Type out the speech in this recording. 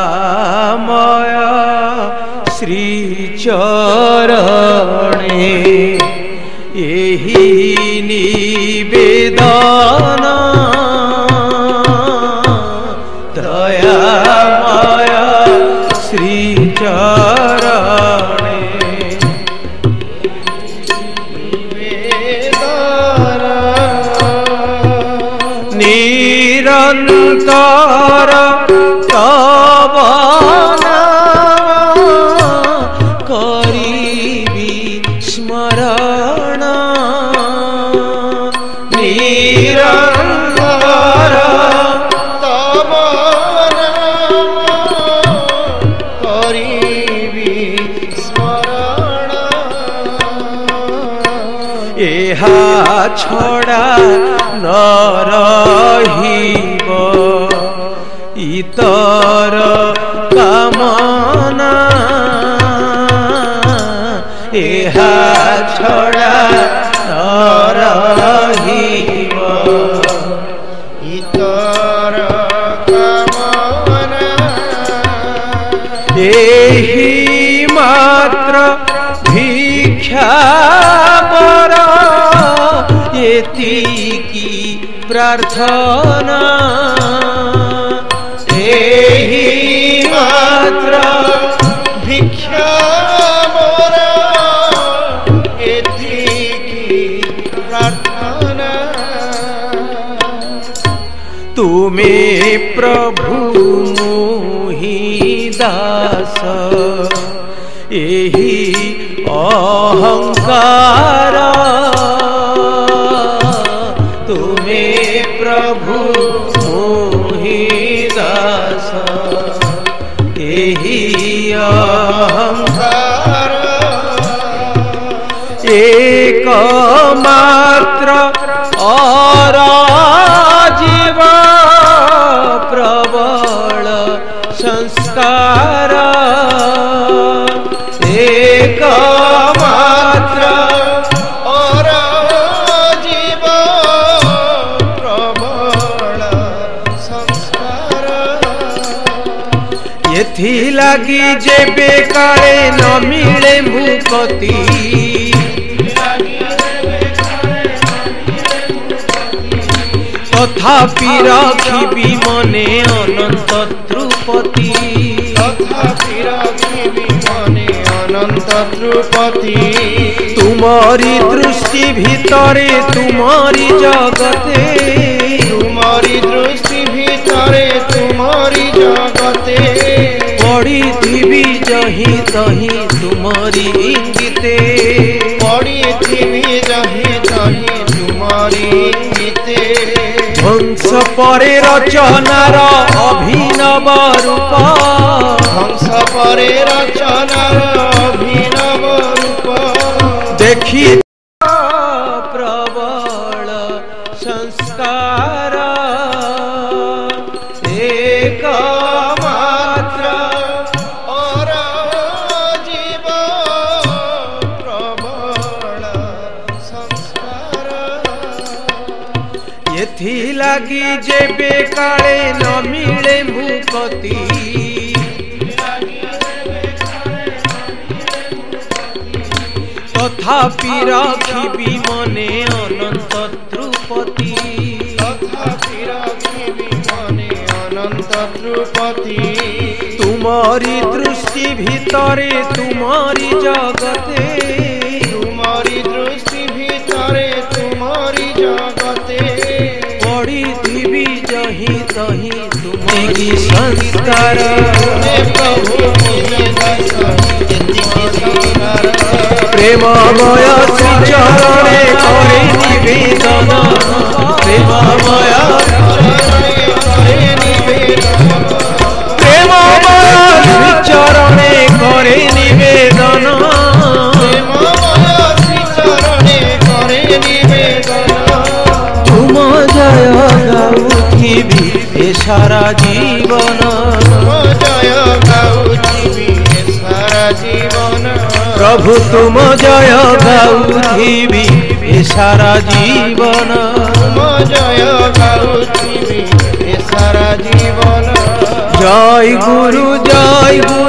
दयामय श्री चरणे एहि निवेदन दयामय श्री चरणे निरंतर तव नाम करिबि स्मरण निरंतर तव नाम करिबि स्मरण एहा छड़ा न रहिब इतर कामना एहा छड़ा न रहिब इतर कामना एहि मात्र भिक्षा बर एतिकी प्रार्थना एहि मात्र भिक्षा मोर एतिकी प्रार्थना तुमे प्रभु मोहि दास एहि अहंकार तुमे प्रभु मोहि दास एहि अहंकार एकमात्र अराजीव प्रबल संस्कार एकमात्र अराजीव प्रबल संस्कार एथि लागी जेबे काले न मिले मुक्ति तथापि रखिबि मने अनंत ध्रुपति तथापि रखिबि मने अनंत ध्रुपति तुम्हारी दृष्टि भीतरे तुम्हारी जगते तुम्हारी दृष्टि भीतरे तुम्हारी जगते पड़ी थी जही तही तुम्हारी इंगिते पड़ी थी जही तही तुम्हारी इंगिते हंस परे रचनार अभिनव रूप हंस परे रचनार अभिनव रूप देखी प्रबल संस्कार एकमात्र अराजीव प्रबल संस्कार एथि लागी जेबे काले न मिले मुक्ति तथापि रखिबि मने अनंत ध्रुपति तथापि रखिबि मने अनंत ध्रुपति तुम्हारी दृष्टि भीतरे तुम्हारी जगते तुम्हारी दृष्टि भीतरे तुम्हारी जगते पड़ी थी जही तही तुम्हारी संस्कार प्रभु प्रेममय श्री चरणे करे निवेदन प्रेममय प्रेममय श्री चरणे करे निवेदन तुम जय गाउथिबि ए सारा जीवन जय गाउथिबि ए सारा जीवन प्रभु तुम जय गाउथिबि ए सारा जीवन तुम जय गाउथिबि ए सारा जीवन जय गुरु